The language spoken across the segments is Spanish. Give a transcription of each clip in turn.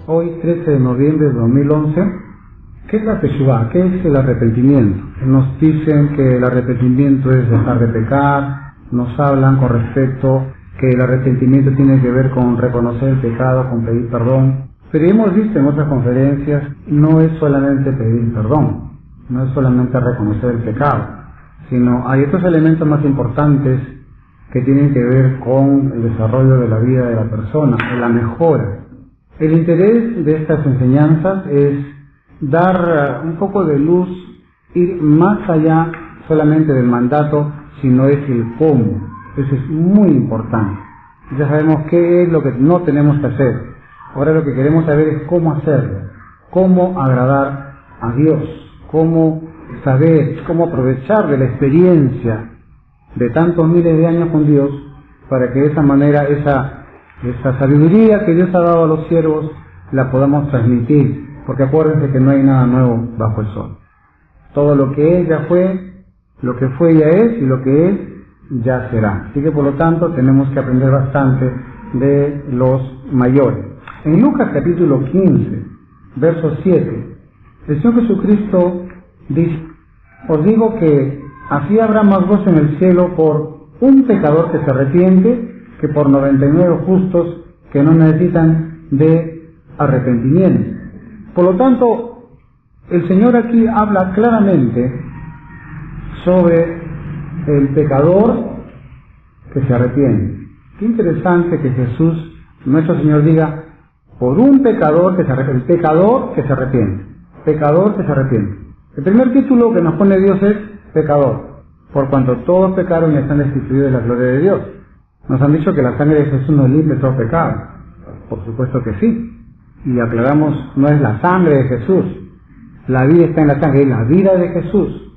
Hoy, 13 de noviembre de 2011, ¿qué es la Teshuvá? ¿Qué es el arrepentimiento? Nos dicen que el arrepentimiento es dejar de pecar, nos hablan con respecto que el arrepentimiento tiene que ver con reconocer el pecado, con pedir perdón. Pero hemos visto en otras conferencias, no es solamente pedir perdón, no es solamente reconocer el pecado, sino hay otros elementos más importantes que tienen que ver con el desarrollo de la vida de la persona, de la mejora. El interés de estas enseñanzas es dar un poco de luz, ir más allá solamente del mandato, sino es el cómo. Eso es muy importante. Ya sabemos qué es lo que no tenemos que hacer. Ahora lo que queremos saber es cómo hacerlo, cómo agradar a Dios, cómo saber, cómo aprovechar de la experiencia de tantos miles de años con Dios, para que de esa manera esa sabiduría que Dios ha dado a los siervos la podamos transmitir, porque acuérdense que no hay nada nuevo bajo el sol. Todo lo que es ya fue, lo que fue ya es, y lo que es ya será. Así que por lo tanto tenemos que aprender bastante de los mayores. En Lucas capítulo 15, verso 7, el Señor Jesucristo dice: os digo que así habrá más gozo en el cielo por un pecador que se arrepiente que por 99 justos que no necesitan de arrepentimiento. Por lo tanto, el Señor aquí habla claramente sobre el pecador que se arrepiente. Qué interesante que Jesús, nuestro Señor, diga por un pecador que se arrepiente, el pecador que se arrepiente, pecador que se arrepiente. El primer título que nos pone Dios es pecador, por cuanto todos pecaron y están destituidos de la gloria de Dios. Nos han dicho que la sangre de Jesús nos limpia de todo pecado. Por supuesto que sí. Y aclaramos, no es la sangre de Jesús. La vida está en la sangre, es la vida de Jesús.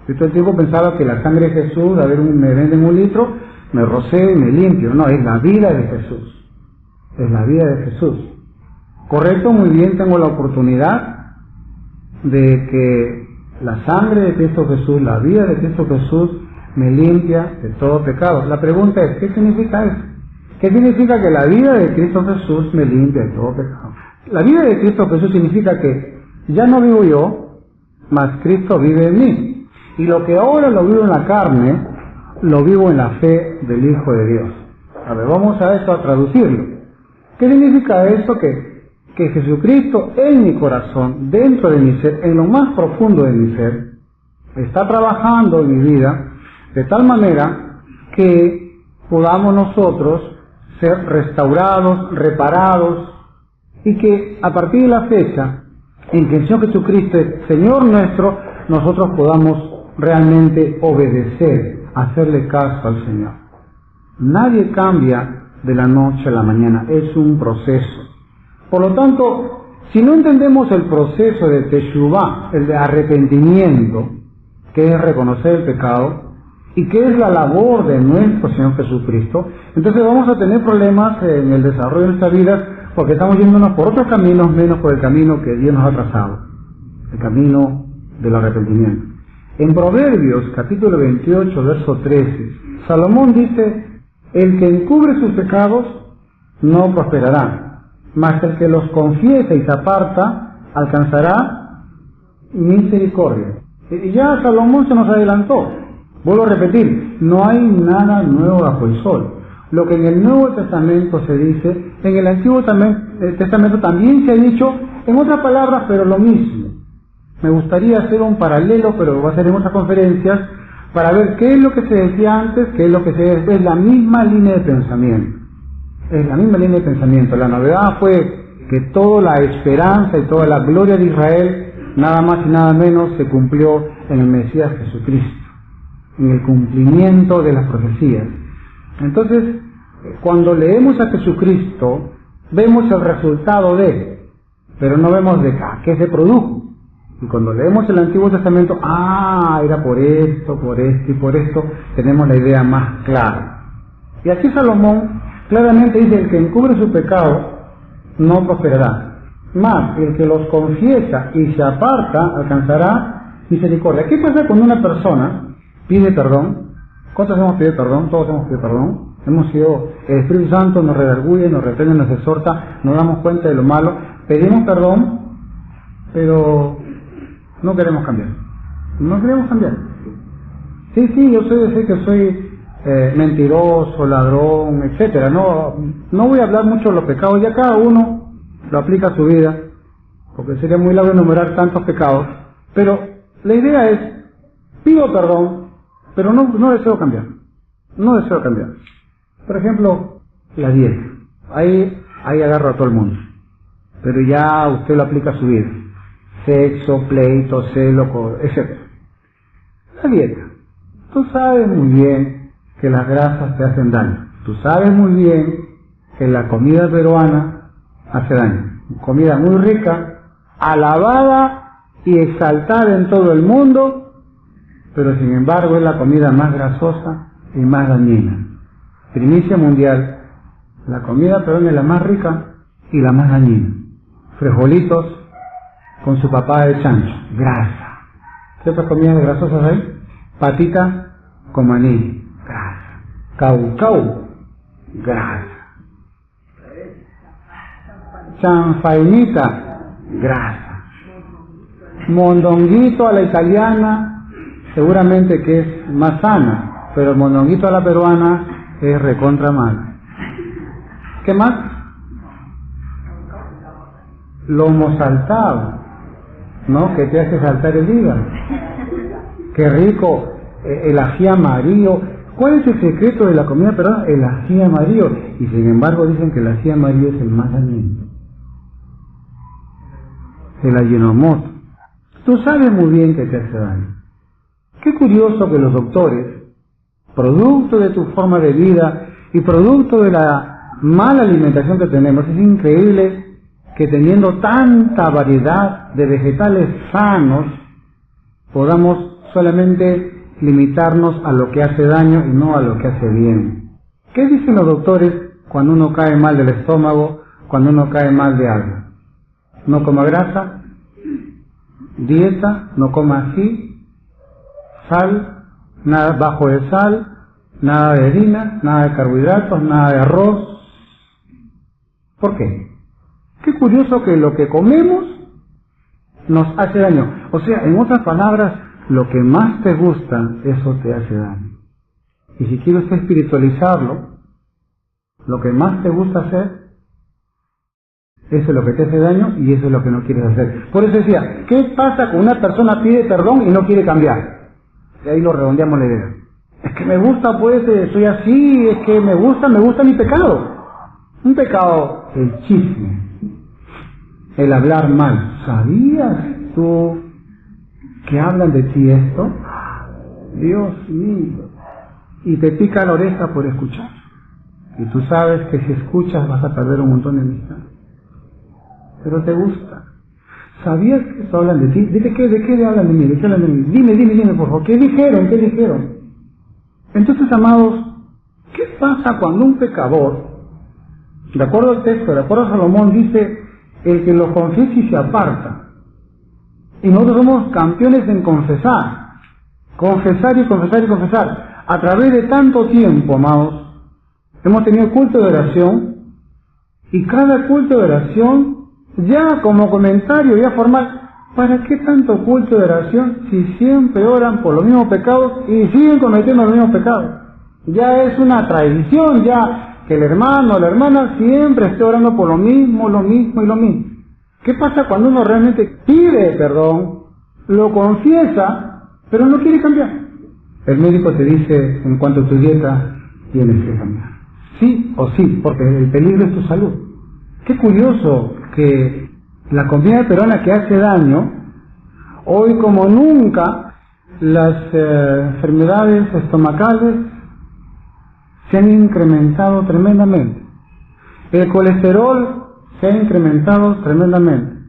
Yo todo el tiempo pensaba que la sangre de Jesús, a ver, me venden un litro, me rocé y me limpio. No, es la vida de Jesús. Es la vida de Jesús. Correcto, muy bien, tengo la oportunidad de que la sangre de Cristo Jesús, la vida de Cristo Jesús, me limpia de todo pecado. La pregunta es, ¿qué significa eso? ¿Qué significa que la vida de Cristo Jesús me limpia de todo pecado? La vida de Cristo Jesús significa que ya no vivo yo, mas Cristo vive en mí. Y lo que ahora lo vivo en la carne, lo vivo en la fe del Hijo de Dios. A ver, vamos a eso, a traducirlo. ¿Qué significa eso? Que Jesucristo en mi corazón, dentro de mi ser, en lo más profundo de mi ser, está trabajando en mi vida, de tal manera que podamos nosotros ser restaurados, reparados, y que a partir de la fecha en que el Señor Jesucristo es Señor nuestro, nosotros podamos realmente obedecer, hacerle caso al Señor. Nadie cambia de la noche a la mañana, es un proceso. Por lo tanto, si no entendemos el proceso de Teshuvá, el de arrepentimiento, que es reconocer el pecado, y que es la labor de nuestro Señor Jesucristo, entonces vamos a tener problemas en el desarrollo de nuestra vida, porque estamos yéndonos por otros caminos menos por el camino que Dios nos ha trazado, el camino del arrepentimiento. En Proverbios capítulo 28, verso 13, Salomón dice: el que encubre sus pecados no prosperará, mas el que los confiesa y se aparta alcanzará misericordia. Y ya Salomón se nos adelantó. Vuelvo a repetir, no hay nada nuevo bajo el sol. Lo que en el Nuevo Testamento se dice, en el Antiguo Testamento también se ha dicho, en otras palabras, pero lo mismo. Me gustaría hacer un paralelo, pero va a ser en otras conferencias, para ver qué es lo que se decía antes, qué es lo que se decía. Es la misma línea de pensamiento. Es la misma línea de pensamiento. La novedad fue que toda la esperanza y toda la gloria de Israel, nada más y nada menos, se cumplió en el Mesías Jesucristo, en el cumplimiento de las profecías. Entonces, cuando leemos a Jesucristo, vemos el resultado de él, pero no vemos de qué se produjo. Y cuando leemos el Antiguo Testamento, era por esto y por esto, tenemos la idea más clara. Y aquí Salomón claramente dice: el que encubre su pecado no prosperará, mas el que los confiesa y se aparta alcanzará misericordia. ¿Qué pasa cuando una persona pide perdón? ¿Cuántos hemos pedido perdón? Todos hemos pedido perdón. Hemos sido, el Espíritu Santo nos redarguye, nos reprende, nos exhorta, nos damos cuenta de lo malo, pedimos perdón, pero no queremos cambiar. No queremos cambiar. Sí, yo sé que soy mentiroso, ladrón, etcétera. No voy a hablar mucho de los pecados, ya cada uno lo aplica a su vida, porque sería muy largo enumerar tantos pecados, pero la idea es, pido perdón, pero no deseo cambiar. No deseo cambiar. Por ejemplo, la dieta. Ahí agarro a todo el mundo. Pero ya usted lo aplica a su vida. Sexo, pleito, celo, etc. La dieta. Tú sabes muy bien que las grasas te hacen daño. Tú sabes muy bien que la comida peruana hace daño. Comida muy rica, alabada y exaltada en todo el mundo, pero sin embargo es la comida más grasosa y más dañina. Primicia mundial, la comida peruana es la más rica y la más dañina. Frijolitos con su papada de chancho, grasa. ¿Qué otras comidas grasosas hay? Patita con maní, grasa. Caucau, grasa. Chanfainita, grasa. Mondonguito a la italiana, seguramente que es más sana, pero el mondonguito a la peruana es recontra mal. ¿Qué más? Lomo saltado, ¿no? Que te hace saltar el hígado. Qué rico, el ají amarillo. ¿Cuál es el secreto de la comida peruana? El ají amarillo. Y sin embargo dicen que el ají amarillo es el más dañino. El Ajinomoto. Tú sabes muy bien que te hace daño. Qué curioso que los doctores, producto de tu forma de vida y producto de la mala alimentación que tenemos, es increíble que teniendo tanta variedad de vegetales sanos, podamos solamente limitarnos a lo que hace daño y no a lo que hace bien. ¿Qué dicen los doctores cuando uno cae mal del estómago, cuando uno cae mal de algo? No coma grasa, dieta, no coma ají, sal, nada bajo de sal, nada de harina, nada de carbohidratos, nada de arroz. ¿Por qué? Qué curioso que lo que comemos nos hace daño. O sea, en otras palabras, lo que más te gusta, eso te hace daño. Y si quieres espiritualizarlo, lo que más te gusta hacer, eso es lo que te hace daño y eso es lo que no quieres hacer. Por eso decía, ¿qué pasa cuando una persona pide perdón y no quiere cambiar? Y ahí lo redondeamos la idea. Es que me gusta, pues, soy así, es que me gusta mi pecado. Un pecado, el chisme, el hablar mal. ¿Sabías tú que hablan de ti esto? Dios mío. Y te pica la oreja por escuchar. Y tú sabes que si escuchas vas a perder un montón de amistad. Pero te gusta. ¿Sabías que eso hablan de ti? ¿De qué hablan de mí? ¿De qué hablan de mí? Dime, por favor. ¿Qué dijeron? Entonces, amados, ¿qué pasa cuando un pecador, de acuerdo al texto, de acuerdo a Salomón, dice, el que lo confiesa y se aparta? Y nosotros somos campeones en confesar. Confesar y confesar y confesar. A través de tanto tiempo, amados, hemos tenido culto de oración, y cada culto de oración, ya como comentario, ya formal, ¿para qué tanto culto de oración si siempre oran por los mismos pecados y siguen cometiendo los mismos pecados? Ya es una tradición, ya que el hermano o la hermana siempre esté orando por lo mismo y lo mismo. ¿Qué pasa cuando uno realmente pide perdón, lo confiesa, pero no quiere cambiar? El médico te dice, en cuanto a tu dieta, tienes que cambiar. Sí o sí, porque el peligro es tu salud. Qué curioso que la comida peruana que hace daño, hoy como nunca, las enfermedades estomacales se han incrementado tremendamente. El colesterol se ha incrementado tremendamente.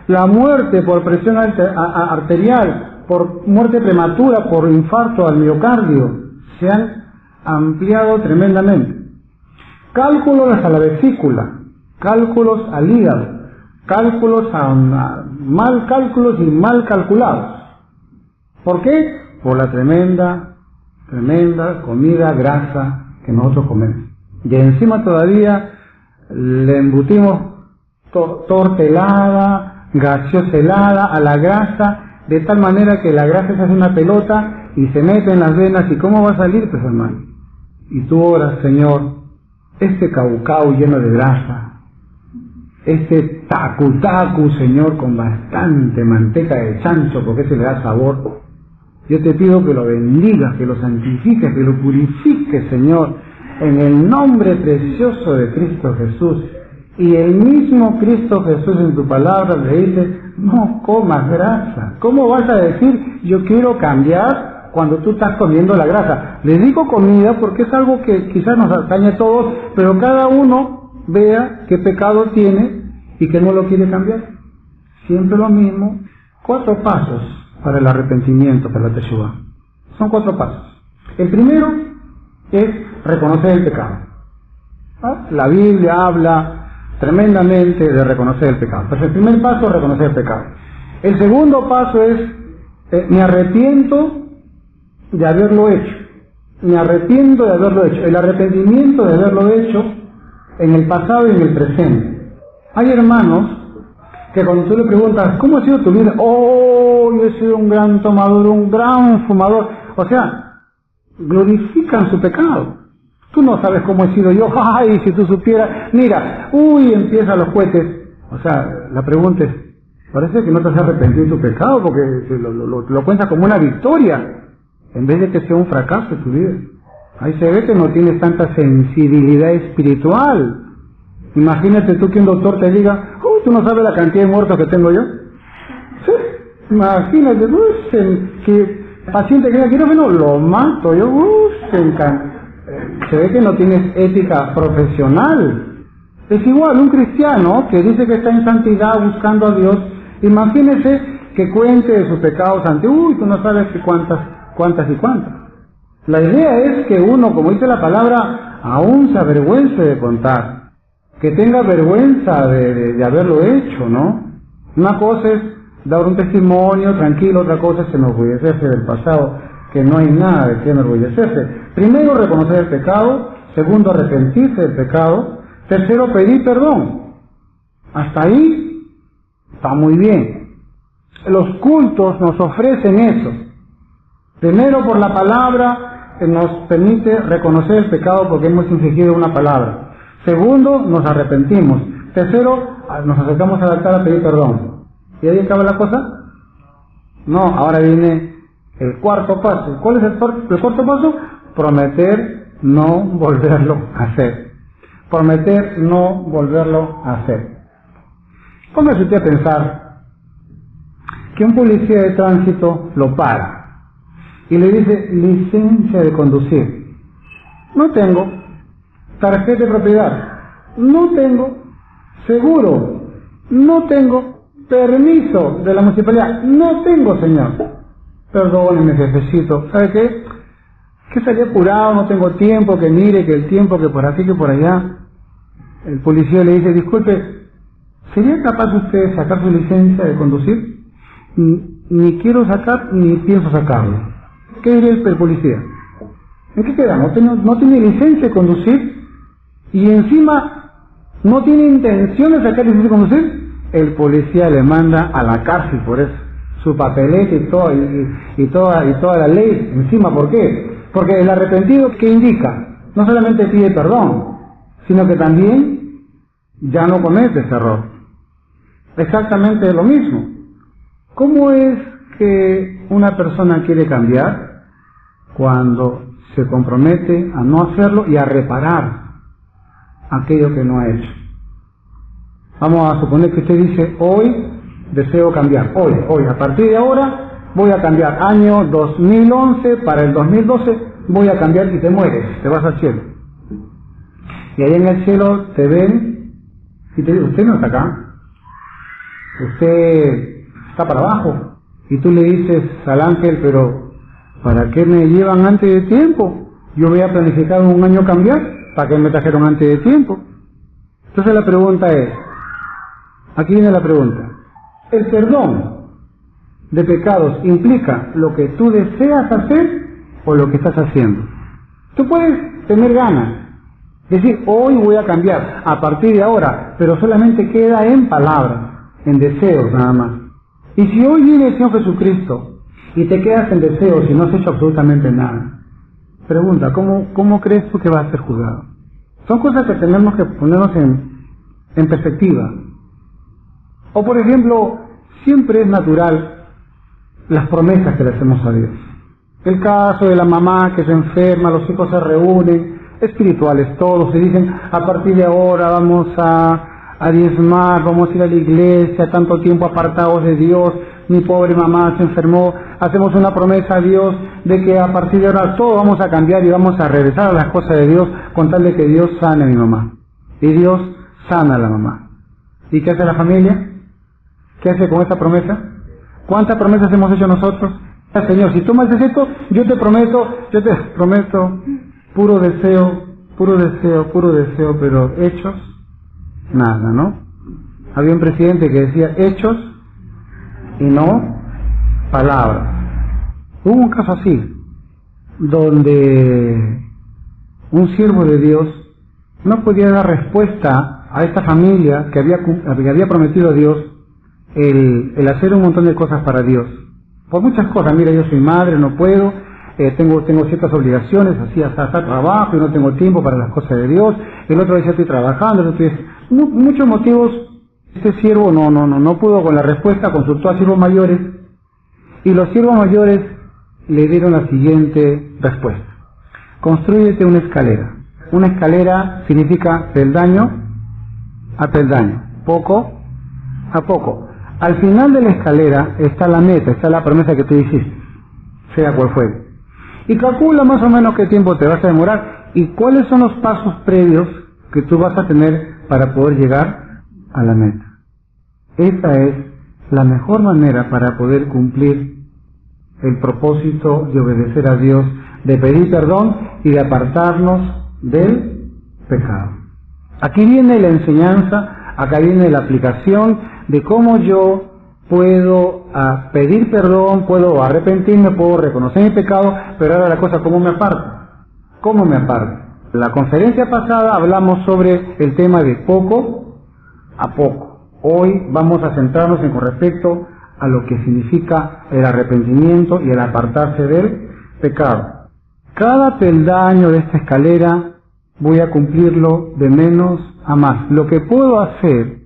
La muerte por presión arterial, por muerte prematura, por infarto al miocardio, se han ampliado tremendamente. Cálculos a la vesícula, cálculos al hígado, cálculos mal cálculos y mal calculados. ¿Por qué? Por la tremenda comida grasa que nosotros comemos. Y encima todavía le embutimos torta helada, gaseosa helada a la grasa, de tal manera que la grasa se hace una pelota y se mete en las venas. ¿Y cómo va a salir, pues, hermano? Y tú oras, Señor, este caucao lleno de grasa, este tacu, Señor, con bastante manteca de chancho, porque ese le da sabor. Yo te pido que lo bendigas, que lo santifiques, que lo purifiques, Señor, en el nombre precioso de Cristo Jesús. Y el mismo Cristo Jesús en tu palabra le dice, no comas grasa. ¿Cómo vas a decir, yo quiero cambiar cuando tú estás comiendo la grasa? Les digo comida porque es algo que quizás nos atañe a todos, pero cada uno vea qué pecado tiene y que no lo quiere cambiar. Siempre lo mismo. 4 pasos para el arrepentimiento, para la Teshuvah. Son 4 pasos. El primero es reconocer el pecado. La Biblia habla tremendamente de reconocer el pecado. Entonces, el primer paso es reconocer el pecado. El segundo paso es, me arrepiento de haberlo hecho. Me arrepiento de haberlo hecho. El arrepentimiento de haberlo hecho en el pasado y en el presente. Hay hermanos que cuando tú le preguntas, ¿cómo ha sido tu vida? Oh, yo he sido un gran tomador, un gran fumador. O sea, glorifican su pecado. Tú no sabes cómo he sido yo. Ay, si tú supieras. Mira, empiezan los cohetes. O sea, la pregunta es, parece que no te has arrepentido de tu pecado porque lo cuentas como una victoria en vez de que sea un fracaso en tu vida. Ahí se ve que no tienes tanta sensibilidad espiritual. Imagínate tú que un doctor te diga, tú no sabes la cantidad de muertos que tengo yo. Sí, imagínate, que paciente que quirófano lo mato yo. Se ve que no tienes ética profesional. Es igual un cristiano que dice que está en santidad buscando a Dios. Imagínese que cuente de sus pecados ante, tú no sabes que cuántas y cuántas. La idea es que uno, como dice la palabra, aún se avergüence de contar, que tenga vergüenza de haberlo hecho, ¿no? Una cosa es dar un testimonio tranquilo, otra cosa es enorgullecerse del pasado, que no hay nada de qué enorgullecerse. Primero, reconocer el pecado. Segundo, arrepentirse del pecado. Tercero, pedir perdón. Hasta ahí está muy bien. Los cultos nos ofrecen eso. Primero, por la palabra, nos permite reconocer el pecado porque hemos infringido una palabra. Segundo, nos arrepentimos. Tercero, nos acercamos al altar a pedir perdón. ¿Y ahí acaba la cosa? No, ahora viene el cuarto paso. ¿Cuál es el cuarto paso? Prometer no volverlo a hacer. Prometer no volverlo a hacer. Póngase usted a pensar que un policía de tránsito lo para y le dice, licencia de conducir. No tengo. Tarjeta de propiedad. No tengo. Seguro. No tengo. Permiso de la municipalidad. No tengo, señor. Perdóneme, jefecito. ¿Sabe qué? Que salí apurado, no tengo tiempo, que mire, que el tiempo, que por aquí, que por allá. El policía le dice, disculpe, ¿sería capaz usted de sacar su licencia de conducir? Ni quiero sacar, ni pienso sacarlo. ¿Qué diría el policía? ¿En qué quedamos? No tiene licencia de conducir y encima no tiene intención de sacar licencia de conducir. El policía le manda a la cárcel por eso. Su papeleta y toda la ley encima. ¿Por qué? Porque el arrepentido, ¿qué indica? No solamente pide perdón, sino que también ya no comete ese error. Exactamente lo mismo. ¿Cómo es que una persona quiere cambiar? Cuando se compromete a no hacerlo y a reparar aquello que no ha hecho. Vamos a suponer que usted dice, hoy deseo cambiar, hoy, a partir de ahora voy a cambiar, año 2011, para el 2012 voy a cambiar y te mueres, te vas al cielo. Y ahí en el cielo te ven y te dicen, usted no está acá, usted está para abajo. Y tú le dices al ángel, pero ¿para qué me llevan antes de tiempo? Yo voy a planificar un año cambiar, ¿para qué me trajeron antes de tiempo? Entonces la pregunta es, aquí viene la pregunta, ¿el perdón de pecados implica lo que tú deseas hacer o lo que estás haciendo? Tú puedes tener ganas, decir, hoy voy a cambiar, a partir de ahora, pero solamente queda en palabras, en deseos nada más. Y si hoy viene el Señor Jesucristo y te quedas en deseos y no has hecho absolutamente nada, pregunta, ¿cómo crees tú que vas a ser juzgado? Son cosas que tenemos que ponernos en perspectiva. O por ejemplo, siempre es natural las promesas que le hacemos a Dios. El caso de la mamá que se enferma, los hijos se reúnen, espirituales todos, se dicen, a partir de ahora vamos a diezmar, vamos a ir a la iglesia, tanto tiempo apartados de Dios, mi pobre mamá se enfermó, hacemos una promesa a Dios de que a partir de ahora todo vamos a cambiar y vamos a regresar a las cosas de Dios con tal de que Dios sane a mi mamá. Y Dios sana a la mamá. ¿Y qué hace la familia? ¿Qué hace con esta promesa? ¿Cuántas promesas hemos hecho nosotros? Señor, si tú me haces esto, yo te prometo, puro deseo, pero hechos, nada, ¿no? Había un presidente que decía hechos y no palabras. Hubo un caso así, donde un siervo de Dios no podía dar respuesta a esta familia que había prometido a Dios el hacer un montón de cosas para Dios. Por muchas cosas, mira, yo soy madre, no puedo, tengo ciertas obligaciones, así hasta trabajo y no tengo tiempo para las cosas de Dios. El otro decía estoy trabajando, el otro dice, muchos motivos. Este siervo no pudo con la respuesta, consultó a siervos mayores y los siervos mayores le dieron la siguiente respuesta: constrúyete una escalera. Una escalera significa peldaño a peldaño, poco a poco. Al final de la escalera está la meta, está la promesa que tú hiciste, sea cual fuere. Y calcula más o menos qué tiempo te vas a demorar y cuáles son los pasos previos que tú vas a tener para poder llegar a la meta. Esa es la mejor manera para poder cumplir el propósito de obedecer a Dios, de pedir perdón y de apartarnos del pecado. Aquí viene la enseñanza, acá viene la aplicación de cómo yo puedo pedir perdón, puedo arrepentirme, puedo reconocer mi pecado, pero ahora la cosa, ¿cómo me aparto? ¿Cómo me aparto? En la conferencia pasada hablamos sobre el tema de poco a poco. Hoy vamos a centrarnos con respecto a lo que significa el arrepentimiento y el apartarse del pecado. Cada peldaño de esta escalera voy a cumplirlo de menos a más. Lo que puedo hacer,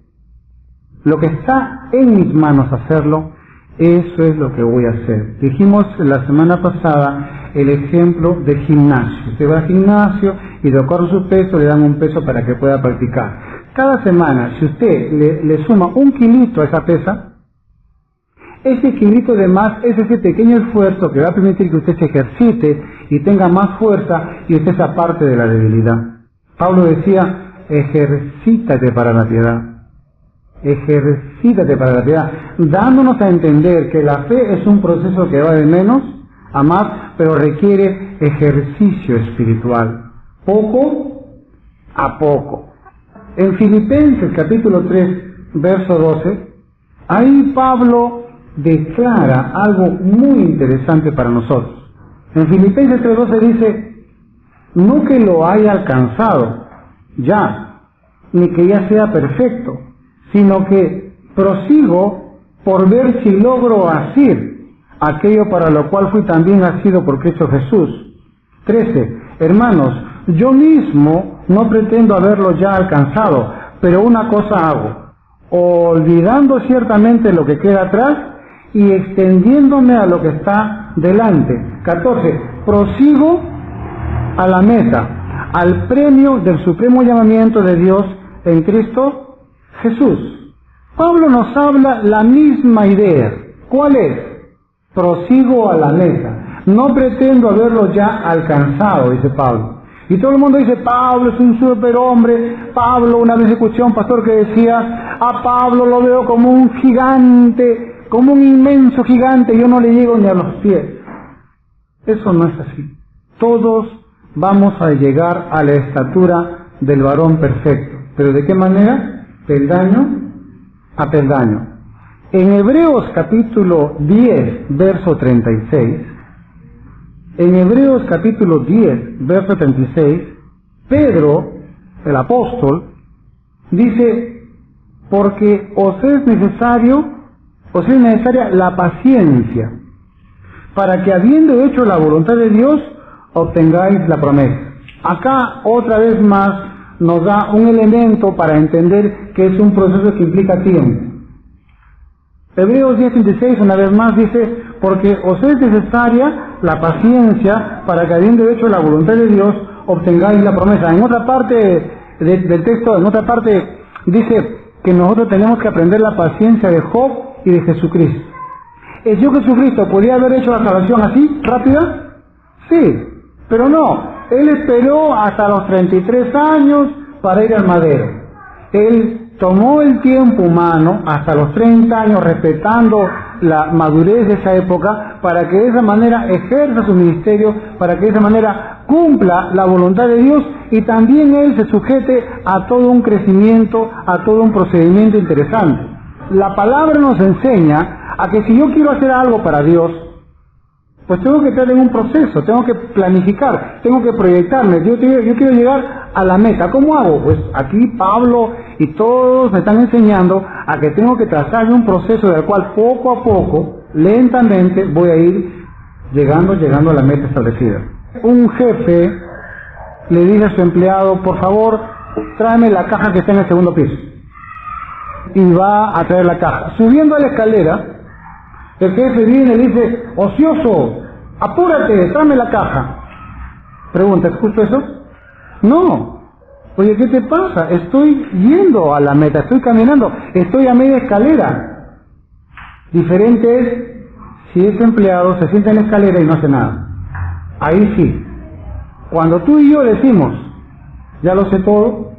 lo que está en mis manos hacerlo, eso es lo que voy a hacer. Dijimos la semana pasada el ejemplo del gimnasio. Usted va al gimnasio y de acuerdo a su peso le dan un peso para que pueda practicar. Cada semana, si usted le suma un kilito a esa pesa, ese kilito de más es ese pequeño esfuerzo que va a permitir que usted se ejercite y tenga más fuerza y usted se aparte de la debilidad. Pablo decía, ejercítate para la piedad. Ejercítate para la piedad, dándonos a entender que la fe es un proceso que va de menos a más, pero requiere ejercicio espiritual, poco a poco. En Filipenses capítulo 3, verso 12, ahí Pablo declara algo muy interesante para nosotros. En Filipenses 3:12 dice, no que lo haya alcanzado ya, ni que ya sea perfecto, sino que prosigo por ver si logro asir aquello para lo cual fui también asido por Cristo Jesús. 13. Hermanos, yo mismo no pretendo haberlo ya alcanzado, pero una cosa hago, olvidando ciertamente lo que queda atrás y extendiéndome a lo que está delante. 14. Prosigo a la meta, al premio del supremo llamamiento de Dios en Cristo Jesús. Pablo nos habla la misma idea. ¿Cuál es? Prosigo a la meta. No pretendo haberlo ya alcanzado, dice Pablo. Y todo el mundo dice, Pablo es un superhombre. Pablo, una vez escuché a un pastor que decía, a Pablo lo veo como un gigante, como un inmenso gigante, yo no le llego ni a los pies. Eso no es así. Todos vamos a llegar a la estatura del varón perfecto. ¿Pero de qué manera? Peldaño a peldaño. En Hebreos capítulo 10, verso 36, En Hebreos capítulo 10, verso 36, Pedro, el apóstol, dice, porque os es necesaria la paciencia, para que habiendo hecho la voluntad de Dios, obtengáis la promesa. Acá otra vez más nos da un elemento para entender que es un proceso que implica tiempo. Hebreos 10:26 una vez más dice, porque os es necesaria la paciencia para que habiendo hecho la voluntad de Dios, obtengáis la promesa. En otra parte del texto, en otra parte dice que nosotros tenemos que aprender la paciencia de Job y de Jesucristo. ¿El Señor Jesucristo podía haber hecho la salvación así, rápida? Sí, pero no. Él esperó hasta los 33 años para ir al madero. Él tomó el tiempo humano hasta los 30 años, respetando la madurez de esa época, para que de esa manera ejerza su ministerio, para que de esa manera cumpla la voluntad de Dios, y también Él se sujete a todo un crecimiento, a todo un procedimiento interesante. La palabra nos enseña a que si yo quiero hacer algo para Dios, pues tengo que estar en un proceso, tengo que planificar, tengo que proyectarme, yo quiero llegar a la meta. ¿Cómo hago? Pues aquí Pablo y todos me están enseñando a que tengo que trazar un proceso del cual poco a poco, lentamente, voy a ir llegando a la meta establecida. Un jefe le dice a su empleado, por favor, tráeme la caja que está en el segundo piso. Y va a traer la caja. Subiendo a la escalera, el jefe viene y le dice, ocioso, apúrate, tráeme la caja. Pregunta, ¿es justo eso? No. Oye, ¿qué te pasa? Estoy yendo a la meta, estoy caminando, estoy a media escalera. Diferente es si ese empleado se sienta en la escalera y no hace nada. Ahí sí. Cuando tú y yo decimos, ya lo sé todo,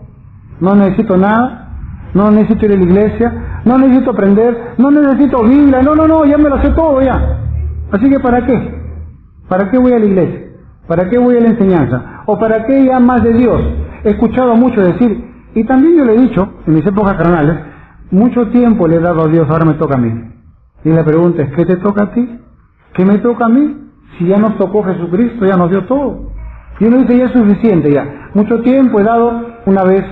no necesito nada, no necesito ir a la iglesia, no necesito aprender, no necesito Biblia, no, ya me lo sé todo ya. Así que ¿para qué? ¿Para qué voy a la iglesia? ¿Para qué voy a la enseñanza? ¿O para qué ya más de Dios? He escuchado mucho decir, y también yo le he dicho, en mis épocas carnales, mucho tiempo le he dado a Dios, ahora me toca a mí. Y la pregunta es, ¿qué te toca a ti? ¿Qué me toca a mí? Si ya nos tocó Jesucristo, ya nos dio todo. Y uno dice, ya es suficiente ya. Mucho tiempo he dado. Una vez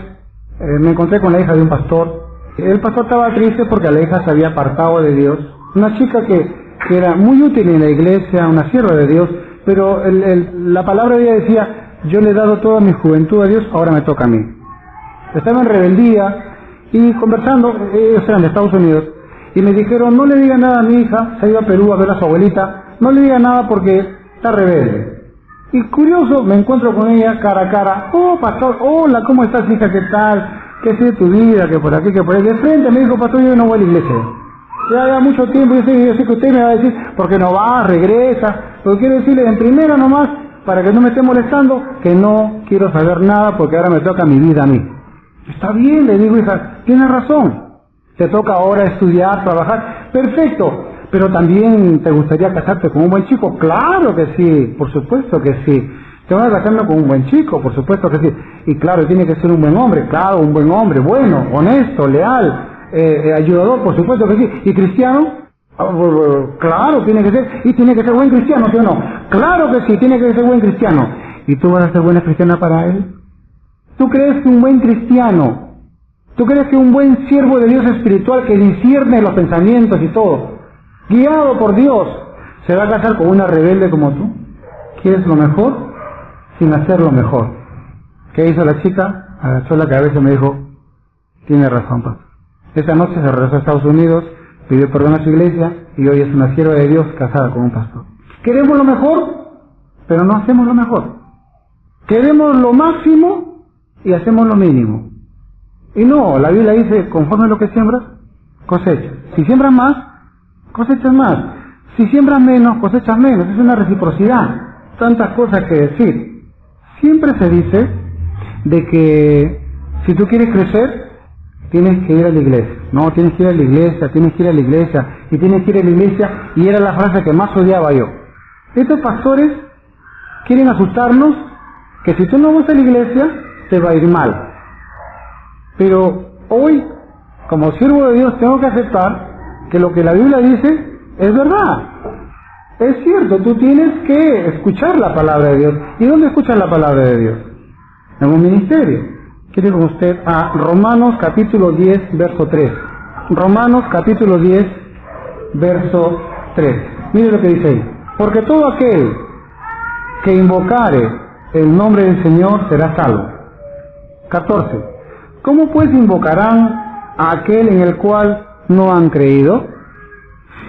me encontré con la hija de un pastor. El pastor estaba triste porque la hija se había apartado de Dios. Una chica que era muy útil en la iglesia, una sierva de Dios, pero la palabra de ella decía, yo le he dado toda mi juventud a Dios, ahora me toca a mí. Estaba en rebeldía y conversando, ellos eran de Estados Unidos, y me dijeron, no le diga nada a mi hija, se ha ido a Perú a ver a su abuelita, no le diga nada porque está rebelde. Y curioso, me encuentro con ella cara a cara, oh pastor, hola, ¿cómo estás hija? ¿Qué tal? ¿Qué es de tu vida? Que por aquí, que por ahí. De frente me dijo, pastor, yo no voy a la iglesia. Ya mucho tiempo, yo sé que usted me va a decir, ¿por qué no va? Regresa. Pero quiero decirle en primera nomás, para que no me esté molestando, que no quiero saber nada porque ahora me toca mi vida a mí. Está bien, le digo, hija, tienes razón. Te toca ahora estudiar, trabajar. Perfecto. Pero también te gustaría casarte con un buen chico. Claro que sí, por supuesto que sí. Te vas a casarme con un buen chico, por supuesto que sí. Y claro, tiene que ser un buen hombre, claro, un buen hombre, bueno, honesto, leal, ayudador, por supuesto que sí. ¿Y cristiano? Claro, tiene que ser. ¿Y tiene que ser buen cristiano, sí o no? Claro que sí, tiene que ser buen cristiano. ¿Y tú vas a ser buena cristiana para él? ¿Tú crees que un buen cristiano, tú crees que un buen siervo de Dios espiritual que discierne los pensamientos y todo, guiado por Dios, se va a casar con una rebelde como tú? ¿Quieres lo mejor? Sin hacer lo mejor. ¿Qué hizo la chica? Agachó la cabeza y me dijo, tiene razón, papá. Esa noche se regresó a Estados Unidos, pidió perdón a su iglesia y hoy es una sierva de Dios casada con un pastor. Queremos lo mejor, pero no hacemos lo mejor. Queremos lo máximo y hacemos lo mínimo. Y no, la Biblia dice, conforme a lo que siembras, cosechas. Si siembras más, cosechas más. Si siembras menos, cosechas menos. Es una reciprocidad. Tantas cosas que decir. Siempre se dice de que si tú quieres crecer, tienes que ir a la iglesia. No, tienes que ir a la iglesia, tienes que ir a la iglesia, y tienes que ir a la iglesia, y era la frase que más odiaba yo. Estos pastores quieren asustarnos que si tú no vas a la iglesia, te va a ir mal. Pero hoy, como siervo de Dios, tengo que aceptar que lo que la Biblia dice es verdad. Es cierto, tú tienes que escuchar la palabra de Dios. ¿Y dónde escuchas la palabra de Dios? En un ministerio. Quiero ir con usted a Romanos capítulo 10, verso 3. Romanos capítulo 10, verso 3. Mire lo que dice ahí. Porque todo aquel que invocare el nombre del Señor será salvo. 14. ¿Cómo pues invocarán a aquel en el cual no han creído?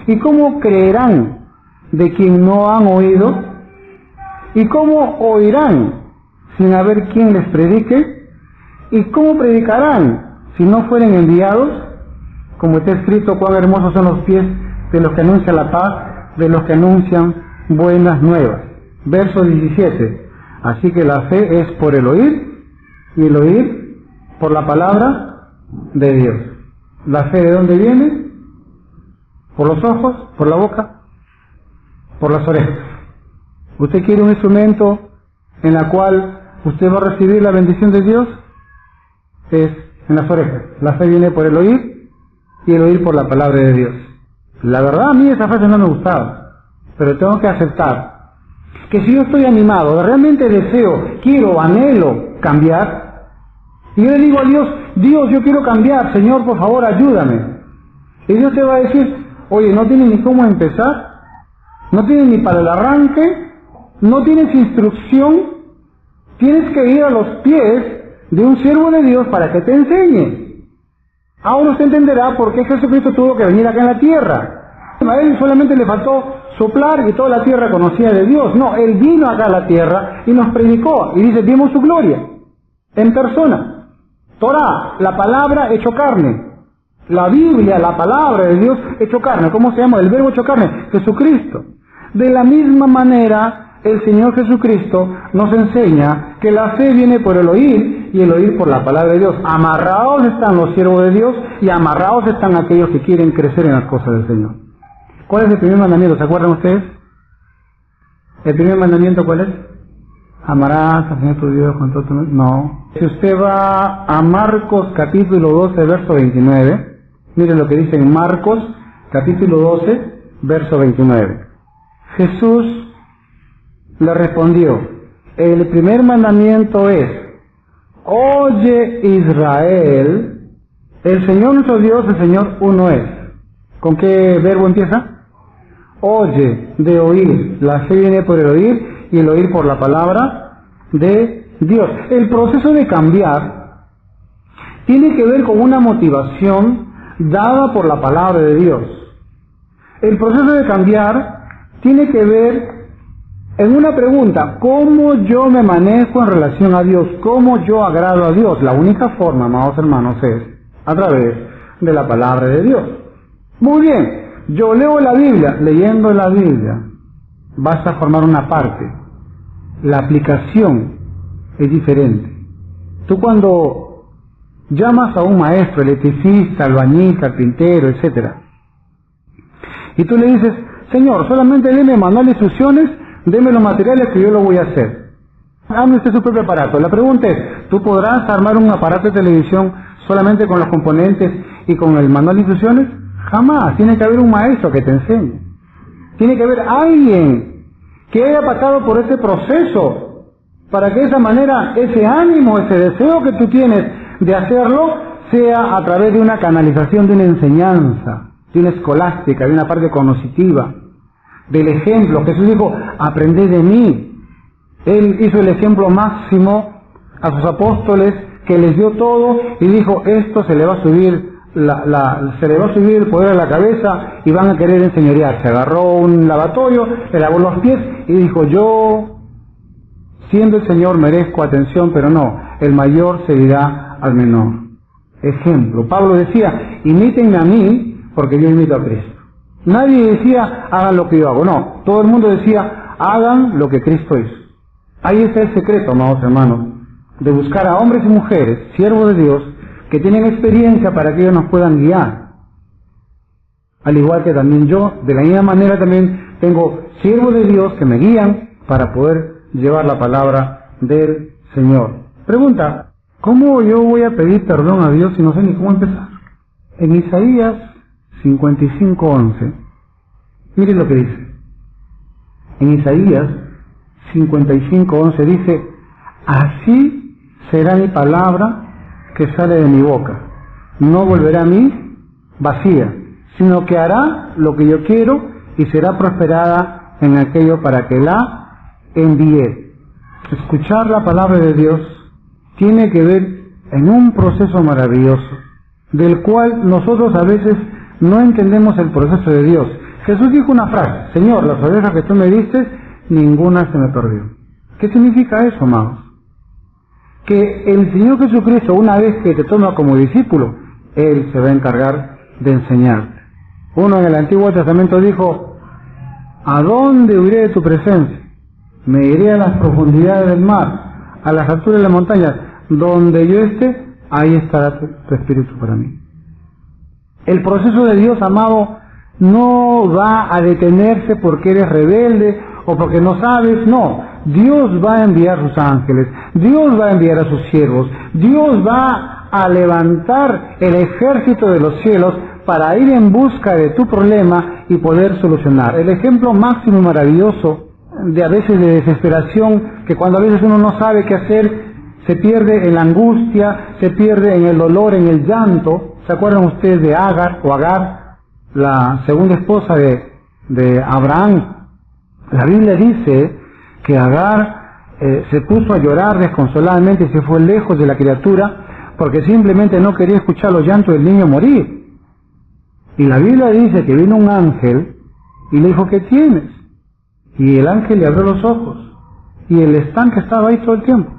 ¿Y cómo creerán de quien no han oído? ¿Y cómo oirán sin haber quien les predique? ¿Y cómo predicarán si no fueren enviados? Como está escrito, cuán hermosos son los pies de los que anuncian la paz, de los que anuncian buenas nuevas. Verso 17. Así que la fe es por el oír, y el oír por la palabra de Dios. ¿La fe de dónde viene? ¿Por los ojos? ¿Por la boca? Por las orejas. ¿Usted quiere un instrumento en la cual usted va a recibir la bendición de Dios? Es en las orejas. La fe viene por el oír y el oír por la palabra de Dios. La verdad, a mí esa frase no me gustaba, pero tengo que aceptar que si yo estoy animado, realmente deseo, quiero, anhelo cambiar, y yo le digo a Dios, Dios, yo quiero cambiar, Señor, por favor, ayúdame. Y Dios te va a decir, oye, no tienes ni cómo empezar, no tienes ni para el arranque, no tienes instrucción, tienes que ir a los pies de un siervo de Dios para que te enseñe. Ahora usted entenderá por qué Jesucristo tuvo que venir acá en la tierra. A él solamente le faltó soplar y toda la tierra conocía de Dios. No, él vino acá a la tierra y nos predicó. Y dice, vimos su gloria en persona. Torah, la palabra hecho carne. La Biblia, la palabra de Dios hecho carne. ¿Cómo se llama? El verbo hecho carne. Jesucristo. De la misma manera, el Señor Jesucristo nos enseña que la fe viene por el oír y el oír por la palabra de Dios. Amarrados están los siervos de Dios y amarrados están aquellos que quieren crecer en las cosas del Señor. ¿Cuál es el primer mandamiento? ¿Se acuerdan ustedes? ¿El primer mandamiento cuál es? Amarás al Señor tu Dios con todo tu... No. Si usted va a Marcos capítulo 12, verso 29, mire lo que dice en Marcos capítulo 12, verso 29. Jesús le respondió, el primer mandamiento es, oye Israel, el Señor nuestro Dios, el Señor uno es. ¿Con qué verbo empieza? Oye, de oír. La fe viene por el oír y el oír por la palabra de Dios. El proceso de cambiar tiene que ver con una motivación dada por la palabra de Dios. El proceso de cambiar tiene que ver en una pregunta, ¿cómo yo me manejo en relación a Dios? ¿Cómo yo agrado a Dios? La única forma, amados hermanos, es a través de la palabra de Dios. Muy bien. Yo leo la Biblia, leyendo la Biblia, vas a formar una parte. La aplicación es diferente. Tú cuando llamas a un maestro, electricista, albañil, carpintero, etc., y tú le dices, Señor, solamente déme manual de instrucciones, déme los materiales que yo lo voy a hacer. Hazme usted su propio aparato. La pregunta es, ¿tú podrás armar un aparato de televisión solamente con los componentes y con el manual de instrucciones? Jamás. Tiene que haber un maestro que te enseñe. Tiene que haber alguien que haya pasado por ese proceso para que de esa manera ese ánimo, ese deseo que tú tienes de hacerlo sea a través de una canalización, de una enseñanza, de una escolástica, de una parte cognitiva, del ejemplo. Jesús dijo, aprended de mí. Él hizo el ejemplo máximo a sus apóstoles, que les dio todo y dijo, esto se le va a subir se le va a subir el poder a la cabeza y van a querer enseñorearse. Agarró un lavatorio, le lavó los pies y dijo, yo, siendo el Señor, merezco atención, pero no, el mayor servirá al menor. Ejemplo. Pablo decía, imítenme a mí, porque yo imito a Cristo. Nadie decía, hagan lo que yo hago. No, todo el mundo decía, hagan lo que Cristo hizo. Ahí está el secreto, amados hermanos, de buscar a hombres y mujeres, siervos de Dios, que tienen experiencia para que ellos nos puedan guiar. Al igual que también yo, de la misma manera también tengo siervos de Dios que me guían para poder llevar la palabra del Señor. Pregunta, ¿cómo yo voy a pedir perdón a Dios si no sé ni cómo empezar? En Isaías 55:11, miren lo que dice. En Isaías 55:11 dice: así será mi palabra que sale de mi boca. No volverá a mí vacía, sino que hará lo que yo quiero y será prosperada en aquello para que la envíe. Escuchar la palabra de Dios tiene que ver en un proceso maravilloso, del cual nosotros a veces no entendemos el proceso de Dios. Jesús dijo una frase: Señor, las ovejas que tú me diste, ninguna se me perdió. ¿Qué significa eso, amados? Que el Señor Jesucristo, una vez que te toma como discípulo, Él se va a encargar de enseñarte. Uno en el Antiguo Testamento dijo: ¿a dónde huiré de tu presencia? Me iré a las profundidades del mar, a las alturas de las montañas. Donde yo esté, ahí estará tu espíritu para mí. El proceso de Dios, amado, no va a detenerse porque eres rebelde o porque no sabes. No, Dios va a enviar sus ángeles, Dios va a enviar a sus siervos, Dios va a levantar el ejército de los cielos para ir en busca de tu problema y poder solucionar. El ejemplo máximo y maravilloso de a veces de desesperación, que cuando a veces uno no sabe qué hacer, se pierde en la angustia, se pierde en el dolor, en el llanto. ¿Se acuerdan ustedes de Agar, la segunda esposa de Abraham? La Biblia dice que Agar se puso a llorar desconsoladamente y se fue lejos de la criatura porque simplemente no quería escuchar los llantos del niño morir. Y la Biblia dice que vino un ángel y le dijo: ¿qué tienes? Y el ángel le abrió los ojos y el estanque estaba ahí todo el tiempo.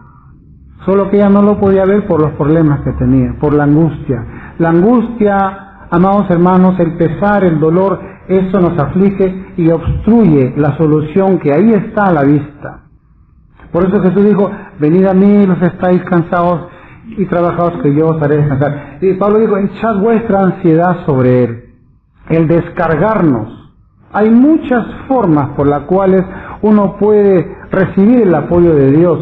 Solo que ella no lo podía ver por los problemas que tenía, por la angustia. La angustia, amados hermanos, el pesar, el dolor, eso nos aflige y obstruye la solución que ahí está a la vista. Por eso Jesús dijo: venid a mí los estáis cansados y trabajados, que yo os haré descansar. Y Pablo dijo: echad vuestra ansiedad sobre Él. El descargarnos. Hay muchas formas por las cuales uno puede recibir el apoyo de Dios,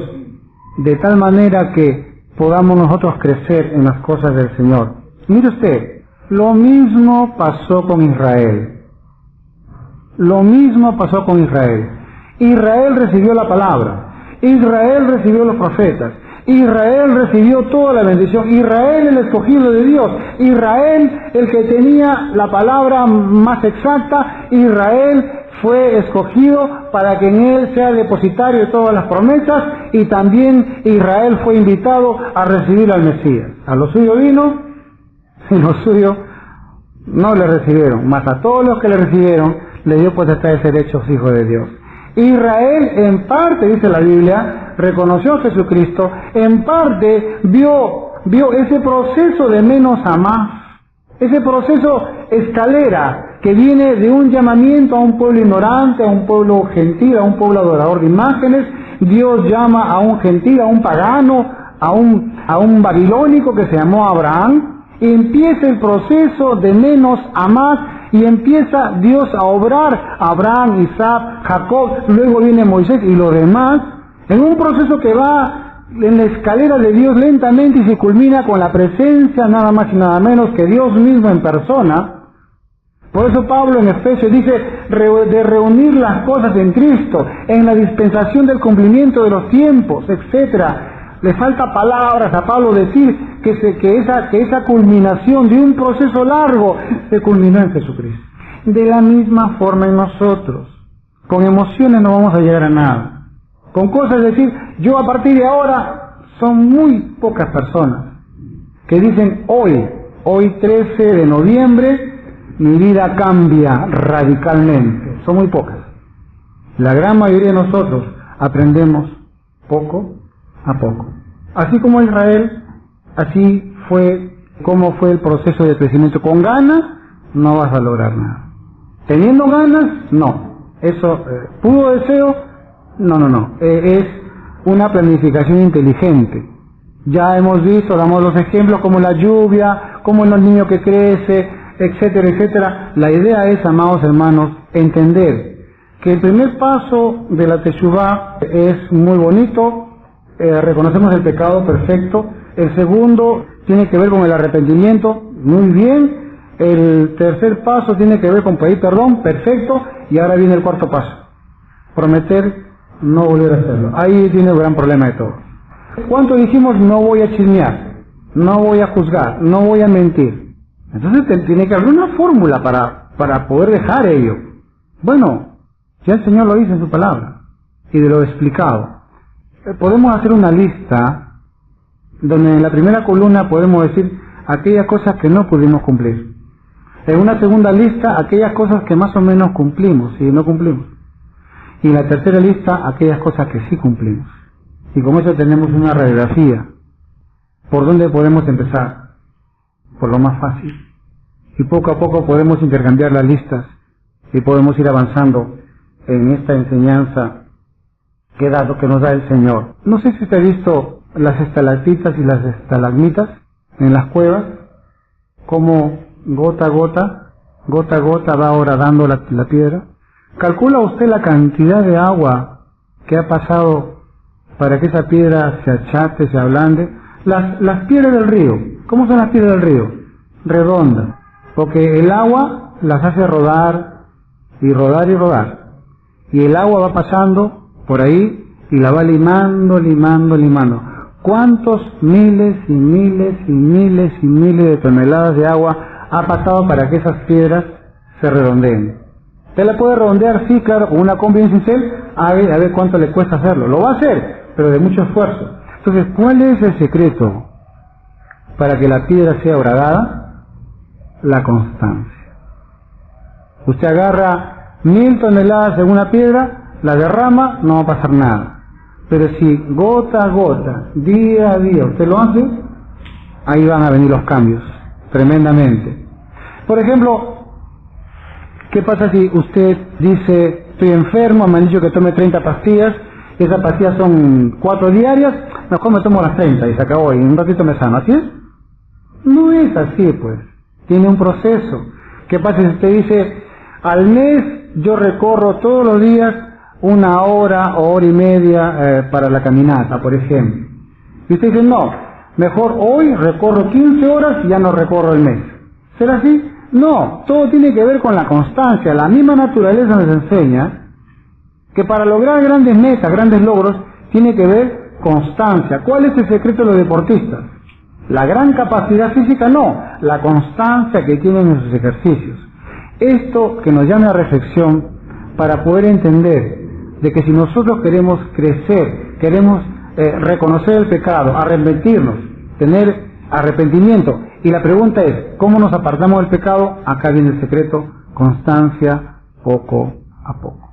de tal manera que podamos nosotros crecer en las cosas del Señor. Mire usted, lo mismo pasó con Israel. Lo mismo pasó con Israel. Israel recibió la palabra. Israel recibió los profetas. Israel recibió toda la bendición. Israel el escogido de Dios. Israel el que tenía la palabra más exacta. Israel fue escogido para que en él sea depositario de todas las promesas, y también Israel fue invitado a recibir al Mesías. A lo suyo vino y los suyos no le recibieron, mas a todos los que le recibieron le dio potestad de ser hechos hijos de Dios. Israel en parte, dice la Biblia, reconoció a Jesucristo, en parte vio ese proceso de menos a más, ese proceso escalera que viene de un llamamiento a un pueblo ignorante, a un pueblo gentil, a un pueblo adorador de imágenes. Dios llama a un gentil, a un pagano, a un babilónico que se llamó Abraham, y empieza el proceso de menos a más, y empieza Dios a obrar: Abraham, Isaac, Jacob, luego viene Moisés y los demás, en un proceso que va en la escalera de Dios lentamente y se culmina con la presencia nada más y nada menos que Dios mismo en persona. Por eso Pablo en Efesios dice de reunir las cosas en Cristo, en la dispensación del cumplimiento de los tiempos, etcétera. Le falta palabras a Pablo decir que esa culminación de un proceso largo se culminó en Jesucristo. De la misma forma en nosotros. Con emociones no vamos a llegar a nada. Con cosas, decir, yo a partir de ahora, son muy pocas personas que dicen hoy 13 de noviembre, mi vida cambia radicalmente. Son muy pocas. La gran mayoría de nosotros aprendemos poco a poco. Así como Israel, así fue como fue el proceso de crecimiento. Con ganas no vas a lograr nada. Teniendo ganas, no. Eso, puro deseo, no. Es una planificación inteligente. Ya hemos visto, damos los ejemplos como la lluvia, como los niños que crecen, etcétera, etcétera. La idea es, amados hermanos, entender que el primer paso de la Teshuvá es muy bonito, reconocemos el pecado, perfecto. El segundo tiene que ver con el arrepentimiento, muy bien. El tercer paso tiene que ver con pedir perdón, perfecto. Y ahora viene el cuarto paso. prometer no volver a hacerlo. Ahí tiene el gran problema de todo. ¿Cuánto dijimos no voy a chismear, no voy a juzgar, no voy a mentir? Entonces tiene que haber una fórmula para poder dejar ello. Bueno, ya el Señor lo dice en su palabra y de lo explicado. Podemos hacer una lista donde en la primera columna podemos decir aquellas cosas que no pudimos cumplir. En una segunda lista aquellas cosas que más o menos cumplimos y no cumplimos. Y en la tercera lista aquellas cosas que sí cumplimos. Y con eso tenemos una radiografía. ¿Por dónde podemos empezar? Por lo más fácil. Y poco a poco podemos intercambiar las listas y podemos ir avanzando en esta enseñanza que nos da el Señor. No sé si usted ha visto las estalactitas y las estalagmitas en las cuevas, como gota a gota va horadando la piedra. ¿Calcula usted la cantidad de agua que ha pasado para que esa piedra se achate, se ablande? Las piedras del río, ¿cómo son las piedras del río? Redondas, porque el agua las hace rodar y rodar y rodar. Y el agua va pasando por ahí y la va limando. ¿Cuántos miles y miles y miles y miles de toneladas de agua ha pasado para que esas piedras se redondeen? ¿Usted la puede redondear? Sí, claro, con una combi en cincel, a ver cuánto le cuesta hacerlo. Lo va a hacer, pero de mucho esfuerzo. Entonces, ¿cuál es el secreto para que la piedra sea horadada? La constancia. Usted agarra 1000 toneladas en una piedra, la derrama, no va a pasar nada. Pero si gota a gota, día a día, usted lo hace, ahí van a venir los cambios, tremendamente. Por ejemplo, ¿qué pasa si usted dice, estoy enfermo, me han dicho que tome 30 pastillas, esas pastillas son 4 diarias, mejor me tomo las 30 y se acabó, y en un ratito me sano? ¿Así es? No es así, pues. Tiene un proceso. ¿Qué pasa si usted dice, al mes yo recorro todos los días 1 hora o hora y media para la caminata, por ejemplo? Y usted dice, no, mejor hoy recorro 15 horas y ya no recorro el mes. ¿Será así? No, todo tiene que ver con la constancia. La misma naturaleza nos enseña que para lograr grandes metas, grandes logros, tiene que ver constancia. ¿Cuál es el secreto de los deportistas? La gran capacidad física no, la constancia que tienen en sus ejercicios. Esto que nos llama a reflexión para poder entender de que si nosotros queremos crecer, queremos reconocer el pecado, arrepentirnos, tener arrepentimiento, y la pregunta es, ¿cómo nos apartamos del pecado? Acá viene el secreto, constancia poco a poco.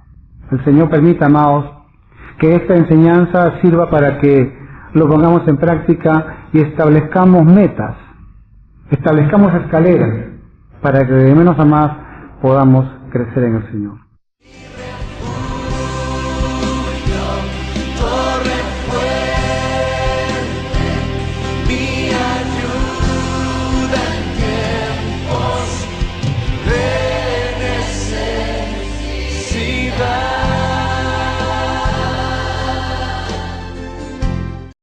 El Señor permita, amados, que esta enseñanza sirva para que lo pongamos en práctica y establezcamos metas, establezcamos escaleras, para que de menos a más podamos crecer en el Señor.